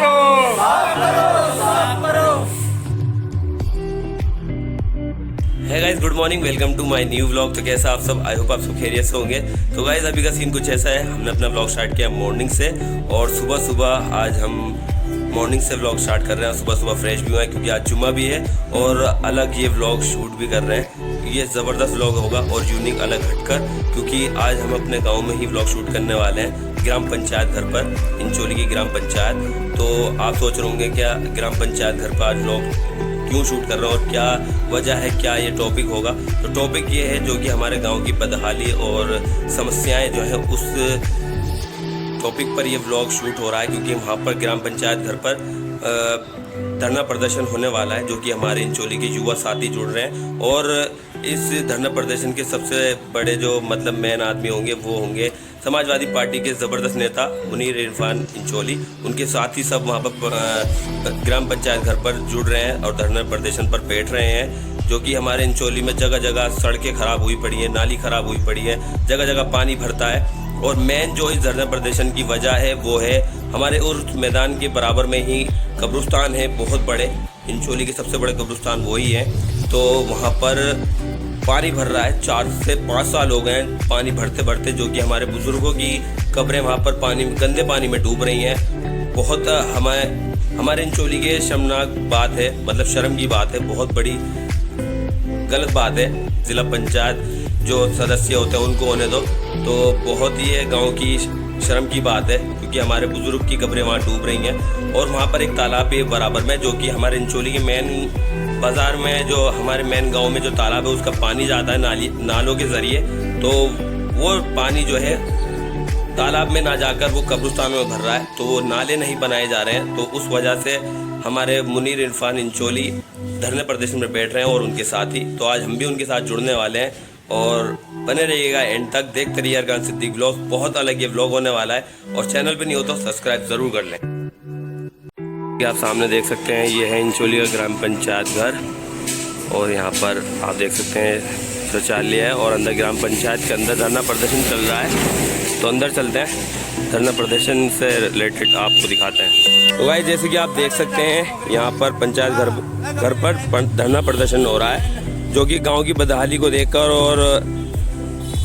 करो, साफ करो, साफ करो। Hi guys, good morning, welcome to my new vlog. तो कैसा आप सब, आई होप आप सब खैरियत से होंगे। तो गाइस अभी का सीन कुछ ऐसा है, हमने अपना व्लॉग स्टार्ट किया मॉर्निंग से और सुबह सुबह आज हम मॉर्निंग से व्लॉग स्टार्ट कर रहे हैं। सुबह सुबह फ्रेश भी हुआ है क्योंकि आज जुम्मा भी है और अलग ये व्लॉग शूट भी कर रहे हैं। ये ज़बरदस्त व्लॉग होगा और यूनिक अलग हटकर, क्योंकि आज हम अपने गाँव में ही व्लॉग शूट करने वाले हैं, ग्राम पंचायत घर पर, इंचोली की ग्राम पंचायत। तो आप सोच रहे होंगे क्या ग्राम पंचायत घर पर आज व्लॉग क्यों शूट कर रहे हैं और क्या वजह है, क्या ये टॉपिक होगा। तो टॉपिक ये है जो कि हमारे गांव की बदहाली और समस्याएं जो है उस टॉपिक पर ये व्लॉग शूट हो रहा है, क्योंकि वहाँ पर ग्राम पंचायत घर पर धरना प्रदर्शन होने वाला है, जो कि हमारे इंचोली के युवा साथी जुड़ रहे हैं। और इस धरना प्रदर्शन के सबसे बड़े जो मतलब मेन आदमी होंगे वो होंगे समाजवादी पार्टी के ज़बरदस्त नेता मुनीर इरफान इंचोली। उनके साथ ही सब वहाँ पर ग्राम पंचायत घर पर जुड़ रहे हैं और धरना प्रदर्शन पर बैठ रहे हैं, जो कि हमारे इंचोली में जगह जगह सड़कें ख़राब हुई पड़ी हैं, नाली ख़राब हुई पड़ी है, जगह जगह पानी भरता है। और मेन जो इस धरना प्रदर्शन की वजह है वो है हमारे उस मैदान के बराबर में ही कब्रिस्तान है, बहुत बड़े, इंचोली के सबसे बड़े कब्रिस्तान वही है। तो वहाँ पर पानी भर रहा है, 4 से 5 साल हो गए हैं पानी भरते भरते, जो कि हमारे बुजुर्गों की कब्रें वहाँ पर पानी, गंदे पानी में डूब रही हैं। बहुत हमारे इंचोली के शर्मनाक बात है, मतलब शर्म की बात है, बहुत बड़ी गलत बात है। ज़िला पंचायत जो सदस्य होते हैं उनको होने दो, तो बहुत ही है गाँव की शर्म की बात है, क्योंकि हमारे बुजुर्ग की कब्रें वहाँ डूब रही हैं। और वहाँ पर एक तालाब है बराबर में, जो कि हमारे इंचोली के मेन बाज़ार में, जो हमारे मेन गांव में जो तालाब है उसका पानी जाता है नालों के ज़रिए। तो वो पानी जो है तालाब में ना जाकर वो कब्रिस्तान में भर रहा है, तो वो नाले नहीं बनाए जा रहे हैं। तो उस वजह से हमारे मुनीर इरफान इंचोली धरने प्रदर्शन में बैठ रहे हैं और उनके साथ ही। तो आज हम भी उनके साथ जुड़ने वाले हैं और बने रहिएगा एंड तक, देखते रहिए अरकान सिद्दीक व्लॉग। बहुत अलग ये व्लॉग होने वाला है और चैनल पे नहीं हो तो सब्सक्राइब ज़रूर कर लें। आप सामने देख सकते हैं ये है इंचोली का ग्राम पंचायत घर और यहाँ पर आप देख सकते हैं शौचालय है और अंदर ग्राम पंचायत के अंदर धरना प्रदर्शन चल रहा है। तो अंदर चलते हैं, धरना प्रदर्शन से रिलेटेड आपको दिखाते हैं। तो भाई जैसे कि आप देख सकते हैं यहाँ पर पंचायत घर पर धरना प्रदर्शन हो रहा है, जो कि गांव की बदहाली को देखकर और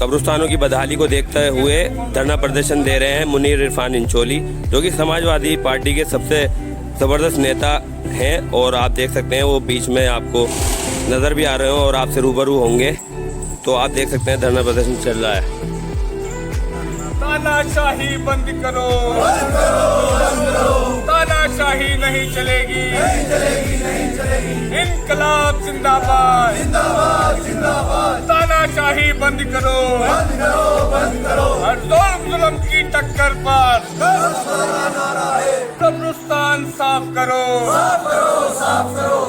कब्रिस्तानों की बदहाली को देखते हुए धरना प्रदर्शन दे रहे हैं मुनीर इरफान इंचोली, जो कि समाजवादी पार्टी के सबसे ज़बरदस्त नेता हैं। और आप देख सकते हैं वो बीच में आपको नज़र भी आ रहे हो और आपसे रूबरू होंगे। तो आप देख सकते हैं धरना प्रदर्शन चल रहा है। तानाशाही बंद करो, बंद करो, बंद करो। तानाशाही नहीं चलेगी, नहीं चलेगी, नहीं चलेगी। इनकलाब जिंदाबाद, जिंदाबाद, जिंदाबाद। तानाशाही बंद करो, बंद करो, बंद करो। हर जुल्म की टक्कर पर कब्रिस्तान साफ करो, साफ करो, साफ करो।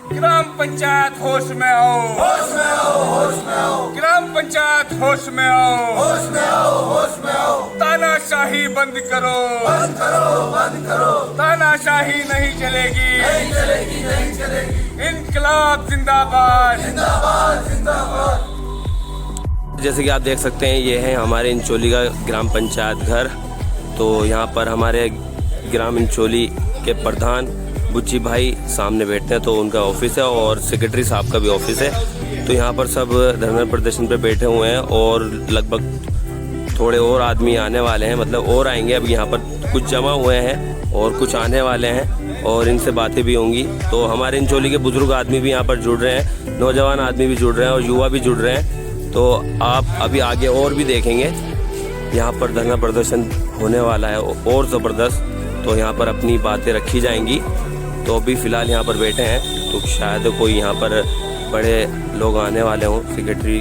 ग्राम पंचायत होश में आओ, होश में आओ, होश में आओ। ग्राम पंचायत होश में आओ, होश में आओ, होश में आओ। तानाशाही बंद करो, बंद करो, बंद करो। तानाशाही नहीं चलेगी, नहीं चलेगी, नहीं चलेगी। इनकलाब जिंदाबाद, जिंदाबाद, जिंदाबाद। जैसे कि आप देख सकते हैं ये है हमारे इंचोली का ग्राम पंचायत घर। तो यहाँ पर हमारे ग्राम इंचोली के प्रधान बुच्ची भाई सामने बैठते हैं, तो उनका ऑफिस है और सेक्रेटरी साहब का भी ऑफिस है। तो यहाँ पर सब धरना प्रदर्शन पे बैठे हुए हैं और लगभग थोड़े और आदमी आने वाले हैं, मतलब और आएंगे। अब यहाँ पर कुछ जमा हुए हैं और कुछ आने वाले हैं और इनसे बातें भी होंगी। तो हमारे इंचोली के बुजुर्ग आदमी भी यहाँ पर जुड़ रहे हैं, नौजवान आदमी भी जुड़ रहे हैं और युवा भी जुड़ रहे हैं। तो आप अभी आगे और भी देखेंगे यहाँ पर धरना प्रदर्शन होने वाला है और ज़बरदस्त। तो यहाँ पर अपनी बातें रखी जाएंगी। तो अभी फ़िलहाल यहाँ पर बैठे हैं, तो शायद कोई यहाँ पर बड़े लोग आने वाले हों, सेक्रेटरी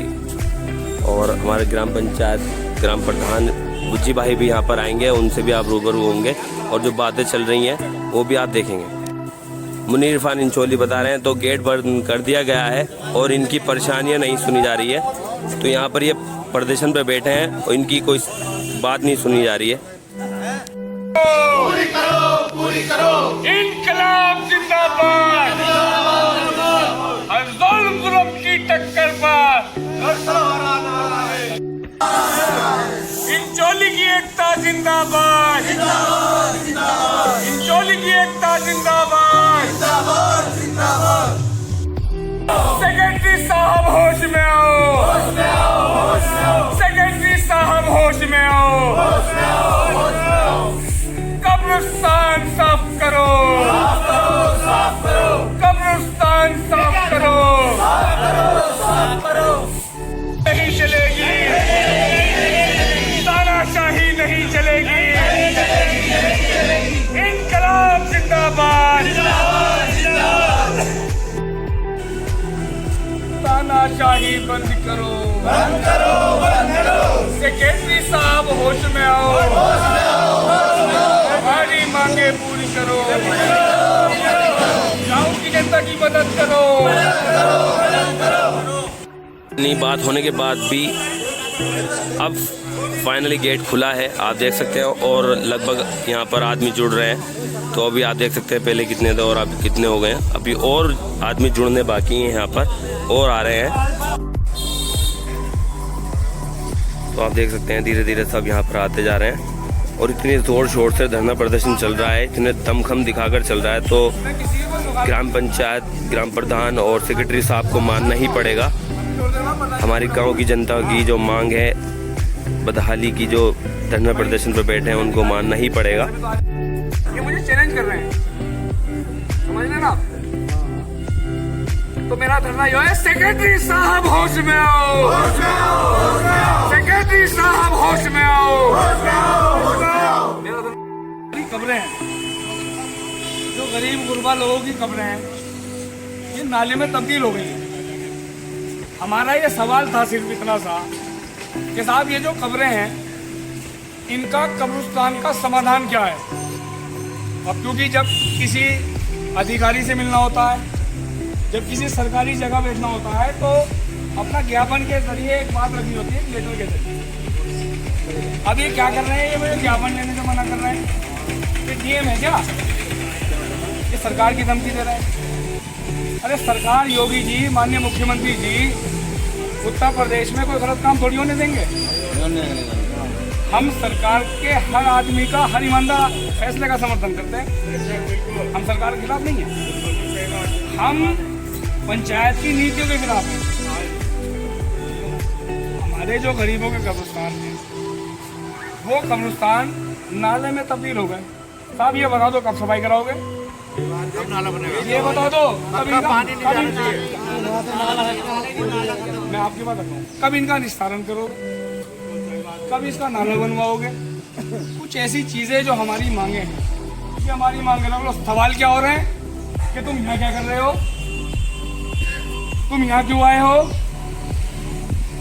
और हमारे ग्राम पंचायत ग्राम प्रधान बुच्ची भाई भी यहाँ पर आएंगे, उनसे भी आप रूबरू होंगे और जो बातें चल रही हैं वो भी आप देखेंगे। मुनीर इरफान इंचोली बता रहे हैं तो गेट बंद कर दिया गया है और इनकी परेशानियाँ नहीं सुनी जा रही है। तो यहाँ पर ये प्रदर्शन पे बैठे हैं और इनकी कोई बात नहीं सुनी जा रही है। पूरी करो, पूरी करो। इनकलाब जिंदाबाद, हर जुल्म की टक्कर पर इंचोली की एकता जिंदाबाद, जिंदाबाद, जिंदाबाद। बंद करो, बंद करो, बंद करो। सेक्रेटरी साहब होश में आओ, हमारी मांगे पूरी करो, गाँव की जनता की मदद करो। इतनी बात होने के बाद भी अब फाइनली गेट खुला है, आप देख सकते हैं, और लगभग यहाँ पर आदमी जुड़ रहे हैं। तो अभी आप देख सकते हैं पहले कितने थे और अभी कितने हो गए हैं। अभी और आदमी जुड़ने बाकी हैं, यहाँ पर और आ रहे हैं। तो आप देख सकते हैं धीरे धीरे सब यहाँ पर आते जा रहे हैं और इतनी ज़ोर शोर से धरना प्रदर्शन चल रहा है, इतने दमखम दिखाकर चल रहा है। तो ग्राम पंचायत, ग्राम प्रधान और सेक्रेटरी साहब को मानना ही पड़ेगा। हमारी गांव की जनता की जो मांग है, बदहाली की, जो धरना प्रदर्शन पर बैठे हैं, उनको मानना ही पड़ेगा। ये मुझे चैलेंज कर रहे हैं, समझ लेना। तो मेरा धरना यो है, सेक्रेटरी साहब होश में आओ, होश में आओ, होश में आओ। सेक्रेटरी साहब होश में आओ, होश में आओ, होश में आओ। मेरा धरना, कब्रें हैं जो गरीब गुरबा लोगों की कब्रें हैं, ये नाले में तब्दील हो गई है। हमारा ये सवाल था सिर्फ इतना सा कि साहब ये जो कब्रें हैं, इनका कब्रिस्तान का समाधान क्या है। अब क्योंकि जब किसी अधिकारी से मिलना होता है, जब किसी सरकारी जगह बैठना होता है, तो अपना ज्ञापन के जरिए एक बात रखनी होती है, लेटर के जरिए। अब ये क्या कर रहे हैं, ये मुझे ज्ञापन लेने से मना कर रहे हैं। ये डीएम है क्या? ये सरकार की धमकी दे रहे हैं। अरे सरकार, योगी जी, माननीय मुख्यमंत्री जी उत्तर प्रदेश में कोई गलत काम थोड़ी होने देंगे। हम सरकार के हर आदमी का, हर ईमानदार फैसले का समर्थन करते हैं। हम सरकार के खिलाफ नहीं है, हम पंचायत की नीतियों के खिलाफ हैं। हमारे जो गरीबों के कब्रिस्तान हैं, वो कब्रिस्तान नाले में तब्दील हो गए। साहब ये बता दो, कब सफाई कराओगे? ये बता दो, कब इनका मैं आपकी बात रखूँ, कब इनका निस्तारण करोगे, कब इसका नाला बनवाओगे? कुछ ऐसी चीजें जो हमारी मांगे हैं, कि हमारी मांगे ना। सवाल क्या हो रहे हैं कि तुम यहाँ क्या कर रहे हो, तुम यहाँ क्यों आए हो?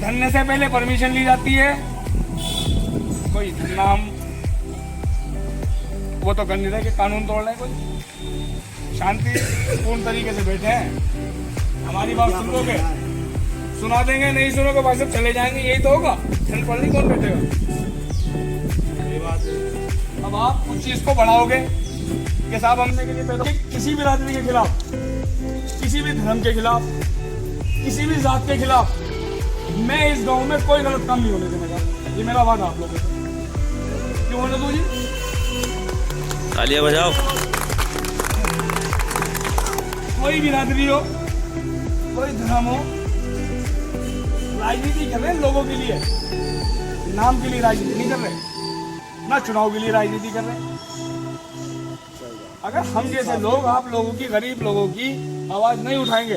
धरने से पहले परमिशन ली जाती है, कोई नाम वो तो कर नहीं रहे कि कानून तोड़ रहे, कोई शांति पूर्ण तरीके से बैठे हैं। हमारी बात सुनोगे, सुना देंगे, नहीं सुनोगे भाई सब चले जाएंगे, यही तो होगा। ठंड पड़नी कौन बैठेगा? अब आप कुछ चीज को बढ़ाओगे कि साहब हमने के लिए पैदा, किसी भी राजनीति के खिलाफ, किसी भी धर्म के खिलाफ, किसी भी जात के खिलाफ मैं इस गांव में कोई गलत काम नहीं होने देगा। ये मेरा वादा आप लोगों से। क्यों होने दो जी? तालियां बजाओ। कोई बिरादरी हो, कोई धर्म हो, राजनीति कर रहे हैं लोगों के लिए, नाम के लिए राजनीति नहीं कर रहे, ना चुनाव के लिए राजनीति कर रहे हैं। अगर हम जैसे लोग, आप लोगों की, गरीब लोगों की आवाज नहीं उठाएंगे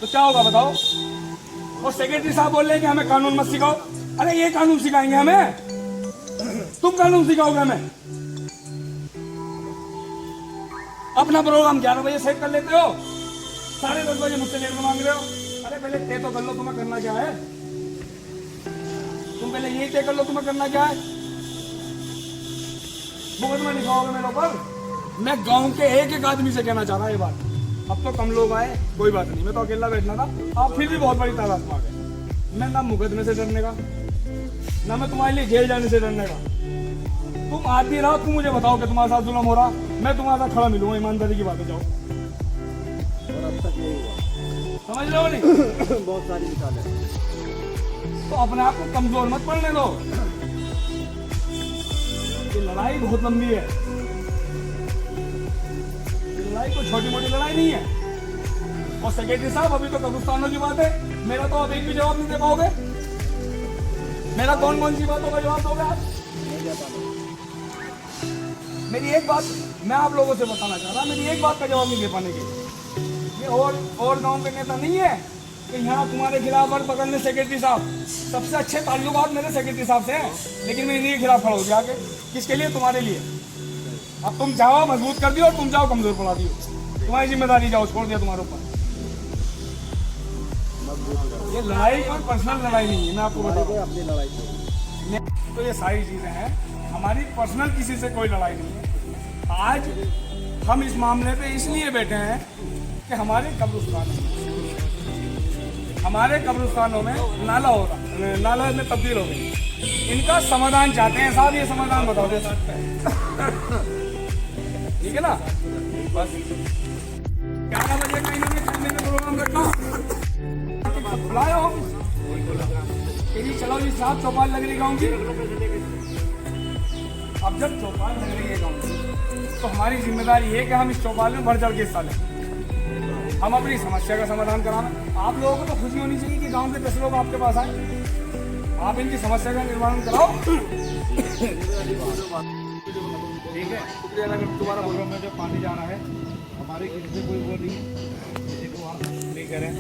तो क्या होगा बताओ? और सेक्रेटरी साहब बोल रहे हैं कि हमें कानून मत सिखाओ। अरे ये कानून सिखाएंगे हमें? तुम कानून सिखाओगे हमें? अपना प्रोग्राम 11 बजे सेट कर लेते हो, 10:30 बजे मुझसे लेट मांग रहे हो। अरे पहले तय तो कर लो तुम्हें करना क्या है। तुम पहले यही तय कर लो तुम्हें करना क्या है। मुकदमा लिखाओगे मेरे ऊपर। मैं गांव के एक एक आदमी से कहना चाह रहा है ये बात। अब तो कम लोग आए, कोई बात नहीं, मैं तो अकेला बैठना था, आप फिर भी बहुत बड़ी तादाद में आ गए। मैं ना मुकदमे से डरने का, ना मैं तुम्हारे लिए जेल जाने से डरने का। तुम आधी रात को मुझे बताओ कि तुम्हारे साथ जुल्म हो रहा, मैं तुम्हारे साथ खड़ा मिलूंगा, ईमानदारी की बात है। जाओ, समझ लो नहीं? बहुत सारी मिसालें। तो अपने आप को कमजोर मत पड़ने दो। ये लड़ाई बहुत लंबी है, ये लड़ाई कोई छोटी मोटी लड़ाई नहीं है। और सेक्रेटरी साहब, अभी तो कब्रिस्तानों की बात है, मेरा तो आप एक भी जवाब नहीं दे पाओगे। मेरा कौन कौन सी बातों का जवाब दोगे आप? मेरी एक बात मैं आप लोगों से बताना चाह रहा, मेरी एक बात का जवाब नहीं दे पाने के। ये और गांव के नेता नहीं है कि यहाँ तुम्हारे खिलाफ और पकड़ने सेक्रेटरी साहब। सबसे अच्छे ताल्लुकात मेरे सेक्रेटरी साहब से हैं, लेकिन मैं इन्हीं के खिलाफ खड़ा हो गया। आगे किसके लिए? तुम्हारे लिए। अब तुम जाओ मजबूत कर दियो और तुम जाओ कमजोर पड़ा दियो। तुम्हारी जिम्मेदारी, जाओ, छोड़ दिया तुम्हारे ऊपर। ये लड़ाई कोई पर्सनल लड़ाई नहीं है, मैं आपको बता रहा हूँ। तो ये सारी चीजें हैं, हमारी पर्सनल किसी से कोई लड़ाई नहीं है। आज हम इस मामले पे इसलिए बैठे हैं कि हमारे कब्रिस्तानों में नाला हो रहा, नाला में तब्दील हो गई। इनका समाधान चाहते हैं साहब, ये समाधान बताओ दे सकते हैं, ठीक है ना। बस 11 बजे कहीं ना कहीं करने का प्रोग्राम रखा, बुलाया ऑफिस, चलो जी साहब चौपाल लग रही गाँव की। अब जब चौपाल लग रही है गाँव की, तो हमारी जिम्मेदारी है कि हम इस चौपाल में बढ़ चढ़ के हिस्सा लें, हम अपनी समस्या का समाधान कराना। आप लोगों को तो खुशी होनी चाहिए कि गांव के 10 लोग आपके पास आए, आप इनकी समस्या का निर्माण कराओ, ठीक है। दोबारा बोल रहा हूँ, जो पानी जाना है हमारे किसी से कोई वो नहीं है, देखो आप नहीं करें,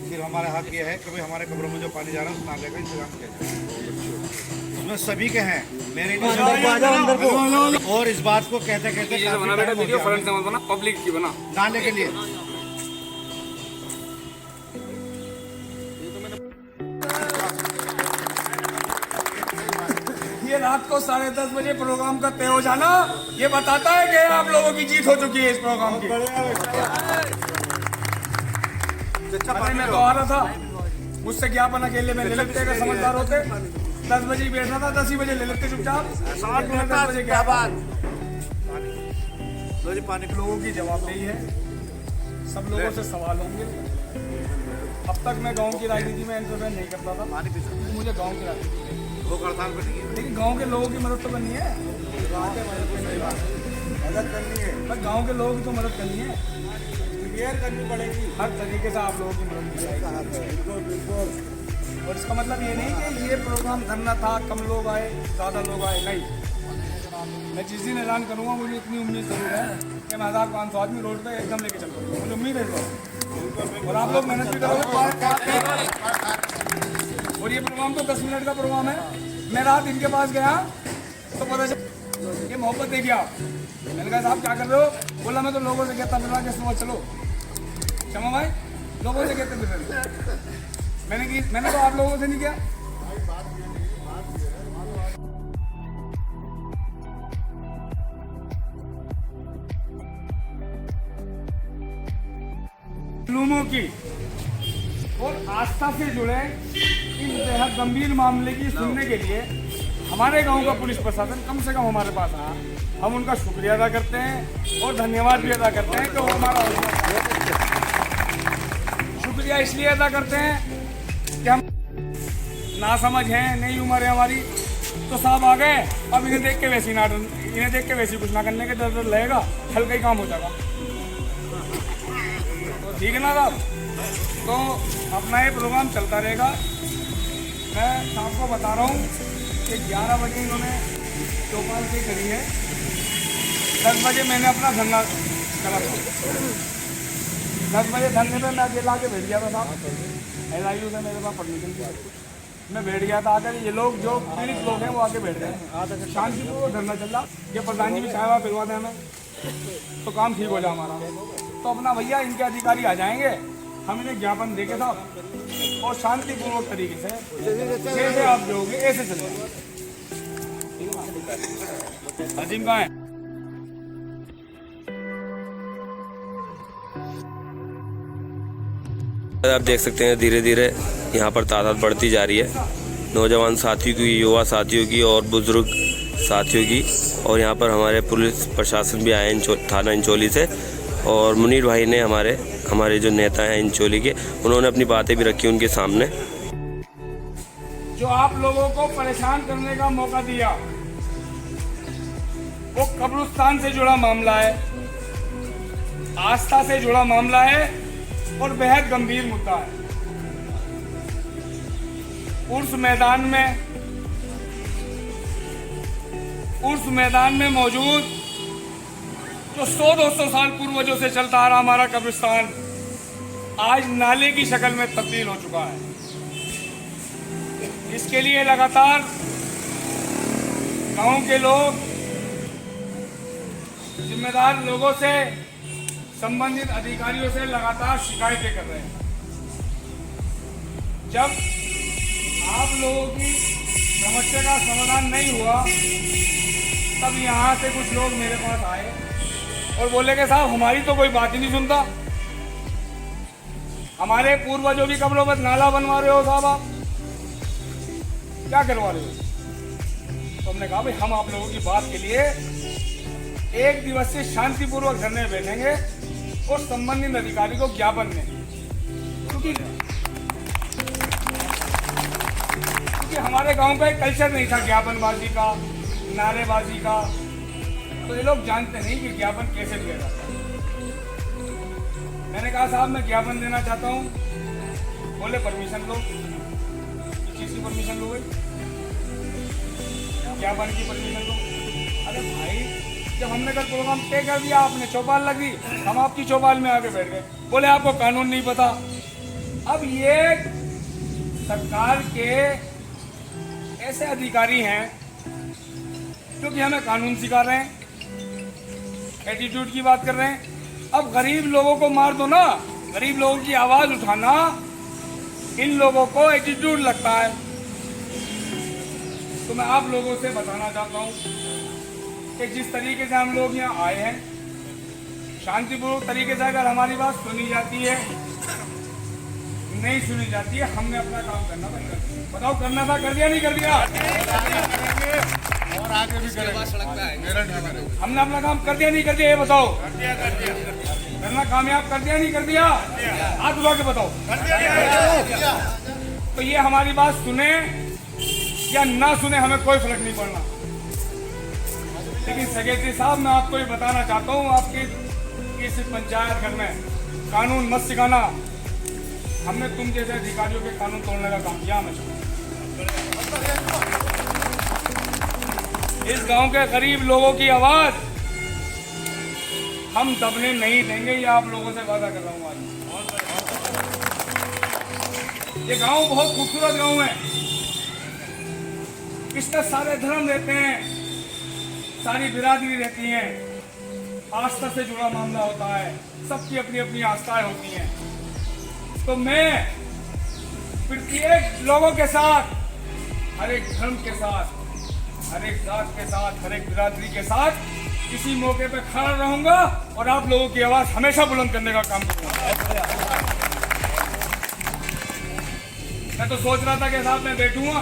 फिर हमारा हक ये है कि भाई हमारे कब्रों में जो पानी जा रहा है उस नाले का इंतजाम किया जाए, उसमें सभी के हैं, मेरे नहीं। और इस बात को कहते कहते पब्लिक की बना नाले के लिए ये रात को 10:30 बजे प्रोग्राम का तय हो जाना, ये बताता है कि आप लोगों की जीत हो चुकी है इस प्रोग्राम की। मैं तो आ रहा था, मुझसे ज्ञापन अकेले में ले लेते, अगर समझदार होते 10 बजे ही बैठना था, 10 ही बजे ले लेते चुपचाप। 10 बजे क्या बात, पानी लोगों की जवाबदेही है, सब लोगों से सवाल होंगे। अब तक मैं गांव की राजनीति में इंटरफेयर नहीं करता था, मुझे गांव की राजनीति वो करताल पर नहीं है, लेकिन गांव के लोगों की मदद तो करनी है, मदद करनी है, बस गांव के लोगों की तो मदद करनी है, केयर करनी पड़ेगी, हर तरीके से आप लोगों की मदद की जाएगी। और इसका मतलब ये नहीं कि ये प्रोग्राम करना था, कम लोग आए ज़्यादा लोग आए, नहीं। मैं जिस दिन ऐलान करूँगा मुझे इतनी उम्मीद जरूर है कि मैं 1500 आदमी रोड पे एकदम लेके चल पाऊँगा, मुझे उम्मीद है। और आप लोग मेहनत भी करोगे। और ये प्रोग्राम तो 10 मिनट का प्रोग्राम है। मैं रात इनके पास गया तो पता चला ये मोहब्बत देखिए आप। मैंने कहा साहब क्या कर रहे हो? बोला मैं तो लोगों से कहता मिलवा के सुबह चलो। क्षमा भाई, लोगों से कहते मिल रहे, मैंने तो आप लोगों से नहीं किया। लूमों की और आस्था से जुड़े इस बेहद गंभीर मामले की सुनने के लिए हमारे गांव का पुलिस प्रशासन कम से कम हमारे पास आया। हम उनका शुक्रिया अदा करते हैं और धन्यवाद भी अदा करते हैं कि वो हमारा शुक्रिया इसलिए अदा करते हैं कि हम नासमझ हैं, नई उम्र है हमारी, तो साहब आ गए, अब इन्हें देख के वैसी कुछ ना करने के डर लगेगा, हल्का ही काम हो जाएगा, ठीक है ना साहब। तो अपना ये प्रोग्राम चलता रहेगा। मैं शाम को बता रहा हूँ कि 11 बजे इन्होंने चौपाल से करी है, 10 बजे मैंने अपना धरना करा था। 10 बजे धरने पे मैं अकेला आके बैठ गया था साहब, LIU से मेरे पास परमिशन थी, मैं बैठ गया था। आकर ये लोग जो पीड़ित लोग हैं वो आके बैठ गए, शांतिपूर्वक धरना चल रहा। ये प्रधान जी भी चाहे वहाँ पिलवा दें हमें तो काम ठीक हो जाए हमारा। तो अपना भैया इनके अधिकारी आ जाएंगे, हम इन्हें ज्ञापन देके साहब और शांतिपूर्वक तरीके से जैसे आप जो होंगे ऐसे चले। अजीम कहाँ है? आप देख सकते हैं धीरे धीरे यहाँ पर तादाद बढ़ती जा रही है, नौजवान साथियों की, युवा साथियों की और बुजुर्ग साथियों की। और यहाँ पर हमारे पुलिस प्रशासन भी आए थाना इंचोली से, और मुनीर भाई ने हमारे जो नेता हैं इंचोली के, उन्होंने अपनी बातें भी रखी उनके सामने। जो आप लोगों को परेशान करने का मौका दिया वो कब्रिस्तान से जुड़ा मामला है, आस्था से जुड़ा मामला है और बेहद गंभीर मुद्दा है। उर्स मैदान में मौजूद जो 100-200 साल पूर्वजों से चलता आ रहा हमारा कब्रिस्तान आज नाले की शक्ल में तब्दील हो चुका है। इसके लिए लगातार गांव के लोग, जिम्मेदार लोगों से, संबंधित अधिकारियों से लगातार शिकायतें कर रहे हैं। जब आप लोगों की समस्या का समाधान नहीं हुआ तब यहाँ से कुछ लोग मेरे पास आए और बोले कि साहब हमारी तो कोई बात ही नहीं सुनता, हमारे पूर्वजों की कब्रों पर नाला बनवा रहे हो साहब, आप क्या करवा रहे हो। तो हमने कहा भाई हम आप लोगों की बात के लिए एक दिवसीय शांतिपूर्वक धरने में बैठेंगे और संबंधित अधिकारी को ज्ञापन देंगे, क्योंकि हमारे गांव का एक कल्चर नहीं था ज्ञापनबाजी का, नारेबाजी का। तो ये लोग जानते नहीं कि ज्ञापन कैसे दिया जाता है। मैंने कहा साहब मैं ज्ञापन देना चाहता हूँ। बोले परमिशन लो। किस चीज़ की परमिशन लो भाई? ज्ञापन की परमिशन लो। अरे भाई जब हमने कल प्रोग्राम तय कर दिया, आपने चौपाल लगी, हम आपकी चौपाल में आके बैठ गए। बोले आपको कानून नहीं पता। अब ये सरकार के ऐसे अधिकारी हैं जो कि हमें कानून सिखा रहे हैं, एटीट्यूड की बात कर रहे हैं। अब गरीब लोगों को मार दो ना, गरीब लोगों की आवाज उठाना इन लोगों को एटीट्यूड लगता है। तो मैं आप लोगों से बताना चाहता हूं कि जिस तरीके से हम लोग यहाँ आए हैं, शांतिपूर्वक तरीके से अगर हमारी बात सुनी जाती है, नहीं सुनी जाती है, हमने अपना काम करना बंद कर दिया। बताओ करना था, कर दिया नहीं कर दिया? और आगे भी करेंगे। हमने अपना काम कर दिया नहीं कर दिया? ये बताओ। करना कामयाब कर दिया नहीं कर दिया? हाथ उठा के बताओ। तो ये हमारी बात सुने या ना सुने हमें कोई फर्क नहीं पड़ना, लेकिन सेक्रेटरी साहब मैं आपको ये बताना चाहता हूँ, आपकी इस पंचायत घर में कानून मत सिखाना। हमने तुम जैसे अधिकारियों के कानून तोड़ने का काम किया हमेशा। इस गांव के गरीब लोगों की आवाज हम दबने नहीं देंगे, ये आप लोगों से वादा कर रहा हूँ आज। ये गांव बहुत खूबसूरत गांव है, इसमें सारे धर्म रहते हैं, सारी बिरादरी रहती है, आस्था से जुड़ा मामला होता है, सबकी अपनी अपनी आस्थाएं होती हैं। तो मैं प्रत्येक लोगों के साथ, हर एक धर्म के साथ, हर एक जात के साथ, हर एक बिरादरी के साथ किसी मौके पे खड़ा रहूंगा और आप लोगों की आवाज हमेशा बुलंद करने का काम करूंगा। मैं तो सोच रहा था कि साहब मैं बैठूंगा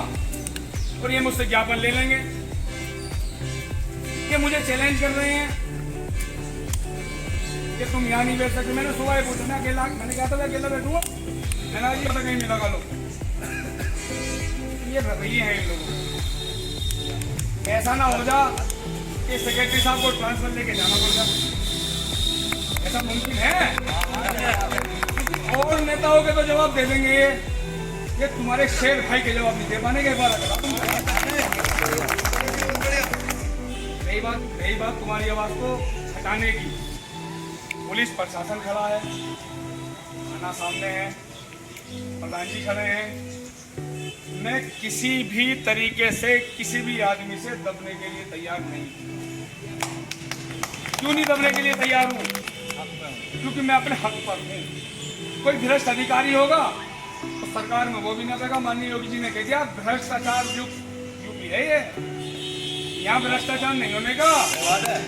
और ये मुझसे ज्ञापन ले लेंगे। ये मुझे चैलेंज कर रहे हैं कि तुम यहाँ नहीं बैठ सकते। मैंने सुबह पूछा, मैं अकेला, मैंने कहा था मैं अकेला बैठूंगा, मैंने जी पता कहीं मिला लो। ये रवैये हैं इन लोगों। ऐसा ना हो जा कि सेक्रेटरी साहब को ट्रांसफर लेके जाना पड़ जाए, ऐसा मुमकिन है? और नेता हो के तो जवाब दे देंगे ये तुम्हारे शेर भाई के जवाब नहीं दे पाने के बाद रही बात तुम्हारी आवाज को हटाने की। पुलिस प्रशासन खड़ा है, थाना सामने है, प्रधान जी खड़े हैं। मैं किसी भी तरीके से किसी भी आदमी से दबने के लिए तैयार नहीं। क्यों नहीं दबने के लिए तैयार हूँ? क्योंकि मैं अपने हक पर हूँ। कोई भ्रष्ट अधिकारी होगा तो सरकार में वो भी ना देगा। माननीय योगी जी ने कह दिया भ्रष्टाचार यूपी है, ये यहाँ भ्रष्टाचार नहीं होने का।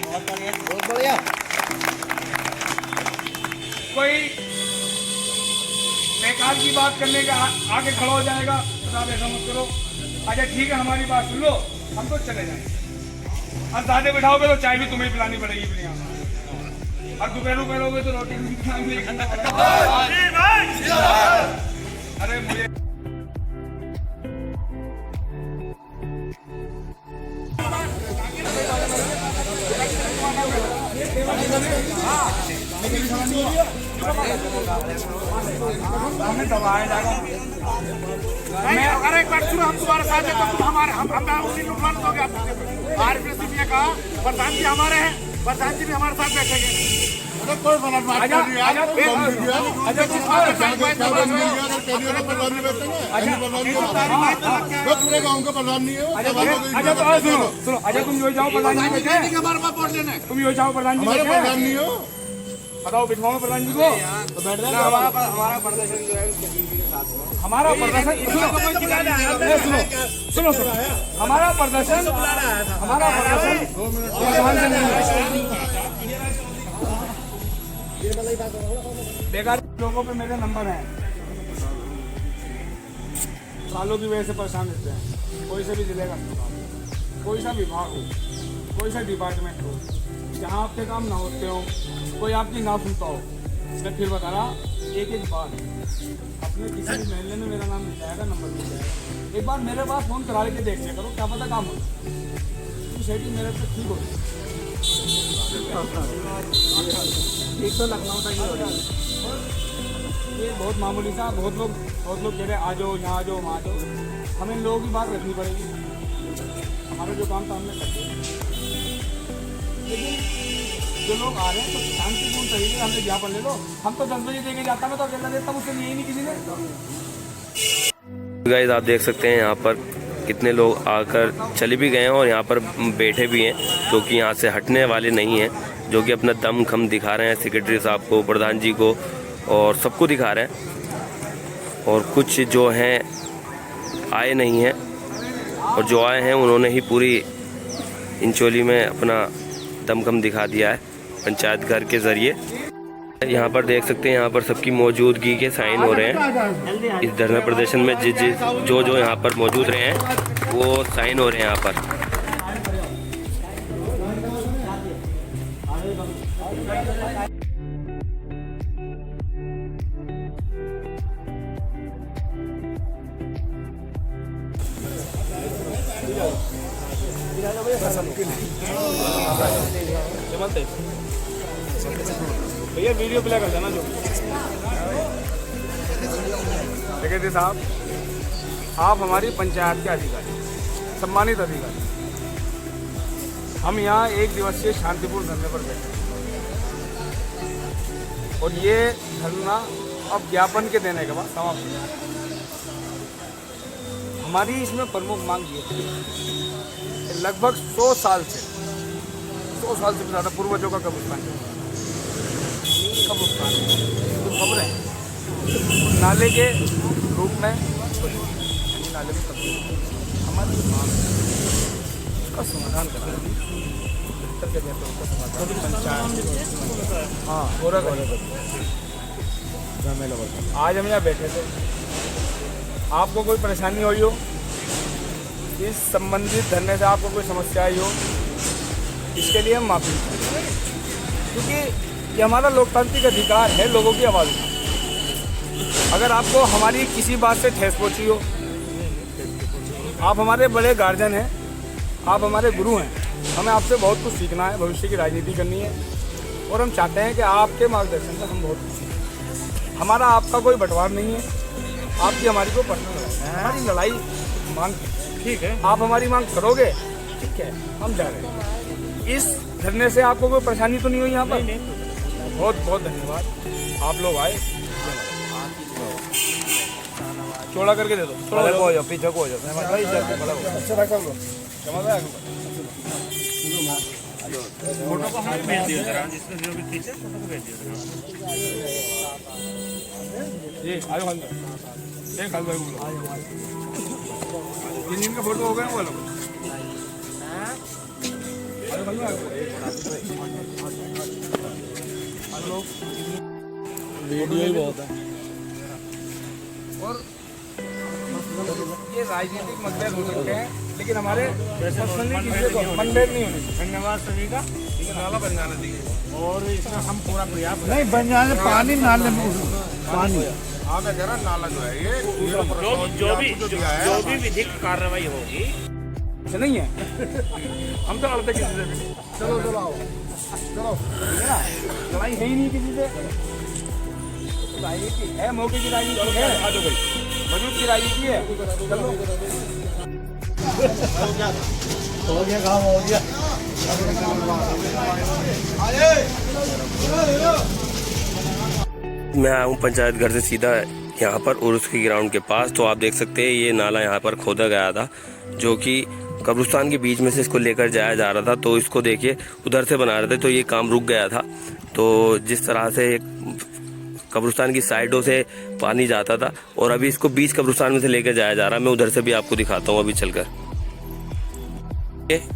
बहुत बढ़िया। कोई बेकार की बात करने का आगे खड़ा हो जाएगा तो साहब ऐसा मत करो। अच्छा ठीक है हमारी बात सुन लो, हम तो चले जाएंगे। अब ज्यादा बिठाओगे तो चाय भी तुम्हें पिलानी पड़ेगी फिर यहाँ। और दोपहर करोगे तो रोटी भी खाना पड़ेगा। अरे मुझे हमें दबाया जाएगा। मैं अगर एक बार सुनो, हम तुम्हारे साथ हैं तो तुम हमारे हम उसी नुकसान दोगे। आप आरपीएस ने कहा प्रधान जी हमारे हैं, प्रधान जी भी हमारे साथ बैठेंगे। कोई गलत बात नहीं है। पूरे गाँव का प्रधान नहीं है। सुनो, अच्छा तुम यो जाओ प्रधान जी बैठे, हमारे पास वोट लेना है। तुम यो जाओ प्रधान जी हमारे बैठे। प्रधान नहीं हो। बताओ बिठवाओ प्रधान जी को तो बैठ जाए। हमारा प्रदर्शन जो है हमारा प्रदर्शन सुनो हमारा प्रदर्शन बेकार लोगों पे मेरे नंबर हैं, सालों की वजह से परेशान रहते हैं। कोई से भी जिले का कोई सा विभाग हो, कोई सा डिपार्टमेंट हो, जहाँ आपके काम ना होते हो, कोई आपकी ना सुनता हो, मैं फिर बता रहा एक बार अपने किसी भी महल्ले में मेरा नाम मिल जाएगा, नंबर मिल जाएगा, एक बार मेरे पास फोन करा के देख लिया करो, क्या पता काम हो सेटिंग मेरे पे ठीक हो। एक तो लखनऊ तक ये बहुत मामूली सा, बहुत लोग कह रहे आ जाओ, यहाँ आ जाओ, वहाँ आ जाओ, हमें इन लोगों की बात रखनी पड़ेगी। हमारा जो काम था हमने कर दिया, लेकिन जो लोग आ रहे हैं तो शांतिपूर्ण तरीके से हमने ज्ञापन ले लो। हम तो 10 बजे देके जाता, मैं तो अकेला देता, मुझसे यही नहीं किसी ने। गाइस आप देख सकते हैं यहाँ पर कितने लोग आकर चले भी गए हैं और यहाँ पर बैठे भी हैं, जो कि यहाँ से हटने वाले नहीं हैं, जो कि अपना दम खम दिखा रहे हैं सेक्रेटरी साहब को, प्रधान जी को और सबको दिखा रहे हैं। और कुछ जो हैं आए नहीं हैं, और जो आए हैं उन्होंने ही पूरी इंचोली में अपना दमखम दिखा दिया है पंचायत घर के ज़रिए। यहाँ पर देख सकते हैं, यहाँ पर सबकी मौजूदगी के साइन हो रहे हैं इस धरना प्रदर्शन में। जो यहाँ पर मौजूद रहे हैं वो साइन हो रहे हैं यहाँ पर। भैया वीडियो प्ले कर देना जो सेक्रेटरी साहब, आप हमारी पंचायत के अधिकारी, सम्मानित अधिकारी, हम यहाँ एक दिवसीय शांतिपूर्ण धरने पर बैठे और ये धरना अब ज्ञापन के देने के बाद समाप्त हो। हमारी इसमें प्रमुख मांग ये थी, लगभग 100 साल से भी ज़्यादा पूर्वजों का कब्रिस्तान तो खबर है नाले के रूप में, नाले में हमारी मांग उसका समाधान करा पंचायत। हाँ आज हम यहाँ बैठे थे, आपको कोई परेशानी हुई हो, इस संबंधित धरने से आपको कोई समस्या आई हो, इसके लिए हम माफी, क्योंकि ये हमारा लोकतांत्रिक अधिकार है लोगों की आवाज़ में। अगर आपको हमारी किसी बात से ठेस पहुंची हो, आप हमारे बड़े गार्जियन हैं, आप हमारे गुरु हैं, हमें आपसे बहुत कुछ सीखना है, भविष्य की राजनीति करनी है और हम चाहते हैं कि आपके मार्गदर्शन से हम बहुत कुछ सीखें। हमारा आपका कोई बंटवार नहीं है, आपकी हमारी को पर्सनल लड़ाई, हमारी लड़ाई मांग ठीक है, आप हमारी मांग करोगे ठीक है, हम जा रहे हैं। इस धरने से आपको कोई परेशानी तो नहीं हुई यहाँ पर? बहुत बहुत धन्यवाद, आप लोग आए। चौड़ा करके दे दो, पीछे को हो जाओ, अच्छा रखा लो, फोटो को हमें भेज दियो जरा, जिसमें जो भी खींचे फोटो को भेज दियो। ये आयो हल एक हल भाई बोलो, जिनका फोटो हो गया वो लोग वीडियो ही बहुत है। और ये राजनीतिक मतभेद हो सकते हैं, लेकिन हमारे पर्सनली किसी को मतभेद नहीं होने। धन्यवाद सभी का, नाला बन जाना चाहिए और इसमें हम पूरा प्रयास नहीं बन जाने, पानी नाले में पानी आगे जरा नाला जो है ये जो भी विधिक कार्रवाई होगी नहीं है। हम तो लड़ते किसी से भी। चलो आओ, चलो लड़ाई है ही नहीं किसी से, राजनीति है, मौके की राजनीति है, आ जाओ भाई, वजूद की राजनीति है। चलो हो गया काम, हो गया। मैं आया हूँ पंचायत घर से सीधा यहाँ पर उर्स के ग्राउंड के पास। तो आप देख सकते हैं ये नाला यहाँ पर खोदा गया था, जो कि कब्रिस्तान के बीच में से इसको लेकर जाया जा रहा था। तो इसको देखिए उधर से बना रहे थे, तो ये काम रुक गया था। तो जिस तरह से कब्रिस्तान की साइडों से पानी जाता था और अभी इसको बीच कब्रिस्तान में से लेकर जाया जा रहा है। मैं उधर से भी आपको दिखाता हूँ अभी चलकर।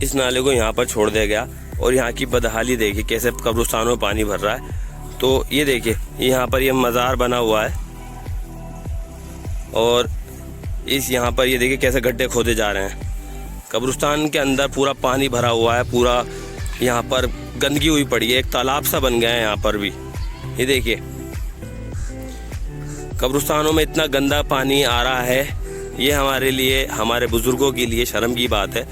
इस नाले को यहाँ पर छोड़ दिया गया और यहाँ की बदहाली देखिए कैसे कब्रिस्तान में पानी भर रहा है। तो ये देखिए यहाँ पर ये मज़ार बना हुआ है और इस यहाँ पर ये देखिए कैसे गड्ढे खोदे जा रहे हैं। कब्रिस्तान के अंदर पूरा पानी भरा हुआ है, पूरा यहाँ पर गंदगी हुई पड़ी है, एक तालाब सा बन गया है यहाँ पर भी। ये देखिए कब्रिस्तानों में इतना गंदा पानी आ रहा है, ये हमारे लिए, हमारे बुज़ुर्गों के लिए शर्म की बात है।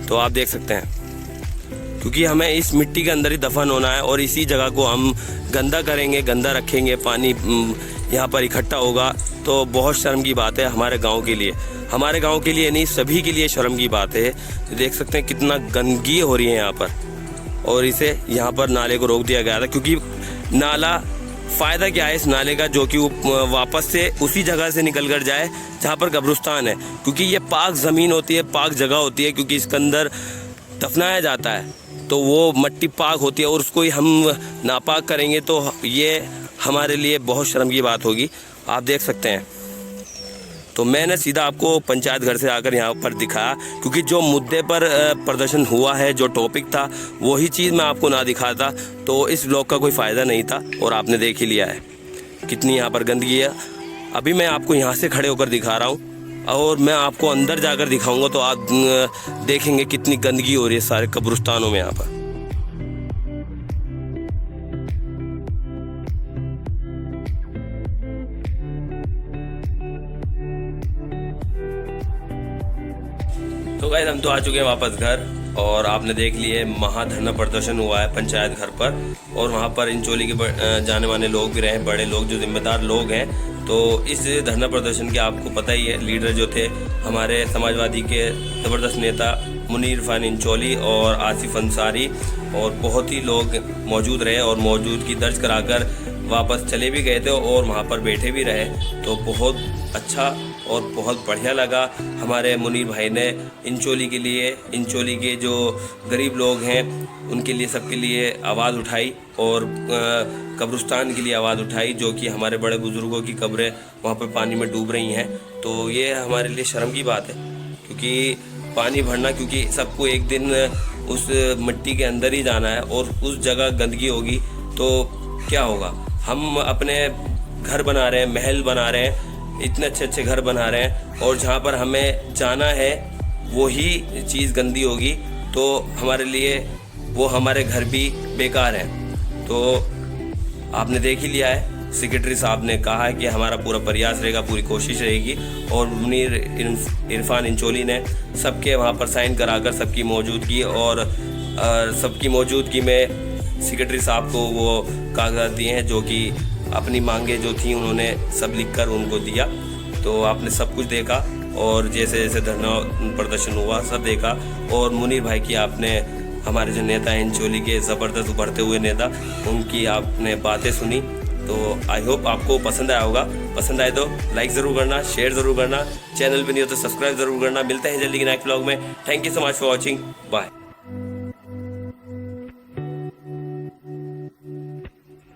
तो आप देख सकते हैं क्योंकि हमें इस मिट्टी के अंदर ही दफन होना है और इसी जगह को हम गंदा करेंगे, गंदा रखेंगे, पानी यहाँ पर इकट्ठा होगा तो बहुत शर्म की बात है हमारे गांव के लिए। हमारे गांव के लिए नहीं, सभी के लिए शर्म की बात है। देख सकते हैं कितना गंदगी हो रही है यहाँ पर और इसे यहाँ पर नाले को रोक दिया गया था क्योंकि नाला, फ़ायदा क्या है इस नाले का, जो कि वो वापस से उसी जगह से निकल कर जाए जहाँ पर कब्रिस्तान है, क्योंकि ये पाक ज़मीन होती है, पाक जगह होती है, क्योंकि इसके अंदर दफनाया जाता है तो वो मट्टी पाक होती है और उसको ही हम नापाक करेंगे तो ये हमारे लिए बहुत शर्म की बात होगी। आप देख सकते हैं। तो मैंने सीधा आपको पंचायत घर से आकर यहाँ पर दिखाया क्योंकि जो मुद्दे पर प्रदर्शन हुआ है, जो टॉपिक था, वही चीज़ मैं आपको ना दिखाता तो इस ब्लॉग का कोई फ़ायदा नहीं था। और आपने देख ही लिया है कितनी यहाँ पर गंदगी है। अभी मैं आपको यहाँ से खड़े होकर दिखा रहा हूँ और मैं आपको अंदर जाकर दिखाऊंगा तो आप देखेंगे कितनी गंदगी हो रही है सारे कब्रिस्तानों में यहाँ पर। तो गाइस हम तो आ चुके हैं वापस घर और आपने देख लिए महाधरना प्रदर्शन हुआ है पंचायत घर पर और वहाँ पर इंचोली के जाने माने लोग भी रहे, बड़े लोग जो जिम्मेदार लोग हैं। तो इस धरना प्रदर्शन के आपको पता ही है, लीडर जो थे हमारे समाजवादी के ज़बरदस्त नेता मुनीर इरफान इंचोली और आसिफ अंसारी, और बहुत ही लोग मौजूद रहे और मौजूदगी दर्ज कराकर वापस चले भी गए थे और वहाँ पर बैठे भी रहे। तो बहुत अच्छा और बहुत बढ़िया लगा। हमारे मुनीर भाई ने इंचोली के लिए, इंचोली के जो गरीब लोग हैं उनके लिए, सबके लिए आवाज़ उठाई और कब्रिस्तान के लिए आवाज़ उठाई, जो कि हमारे बड़े बुज़ुर्गों की कब्रें वहाँ पर पानी में डूब रही हैं। तो ये हमारे लिए शर्म की बात है क्योंकि पानी भरना, क्योंकि सबको एक दिन उस मिट्टी के अंदर ही जाना है और उस जगह गंदगी होगी तो क्या होगा। हम अपने घर बना रहे हैं, महल बना रहे हैं, इतने अच्छे अच्छे घर बना रहे हैं और जहाँ पर हमें जाना है वही चीज़ गंदी होगी तो हमारे लिए वो हमारे घर भी बेकार हैं। तो आपने देख ही लिया है, सेक्रेटरी साहब ने कहा है कि हमारा पूरा प्रयास रहेगा, पूरी कोशिश रहेगी और मुनीर इरफान इंचोली ने सबके वहाँ पर साइन कराकर सबकी मौजूदगी और सबकी मौजूदगी में सेक्रेटरी साहब को वो कागजात दिए हैं, जो कि अपनी मांगे जो थी उन्होंने सब लिखकर उनको दिया। तो आपने सब कुछ देखा और जैसे जैसे धरना प्रदर्शन हुआ सब देखा और मुनीर भाई की आपने, हमारे जो नेता हैं इंचोली के ज़बरदस्त उभरते हुए नेता, उनकी आपने बातें सुनी। तो आई होप आपको पसंद आया होगा। पसंद आए तो लाइक ज़रूर करना, शेयर ज़रूर करना, चैनल पे नहीं हो तो सब्सक्राइब ज़रूर करना। मिलते हैं जल्दी के नेक्स्ट व्लॉग में। Thank you so much for watching, bye.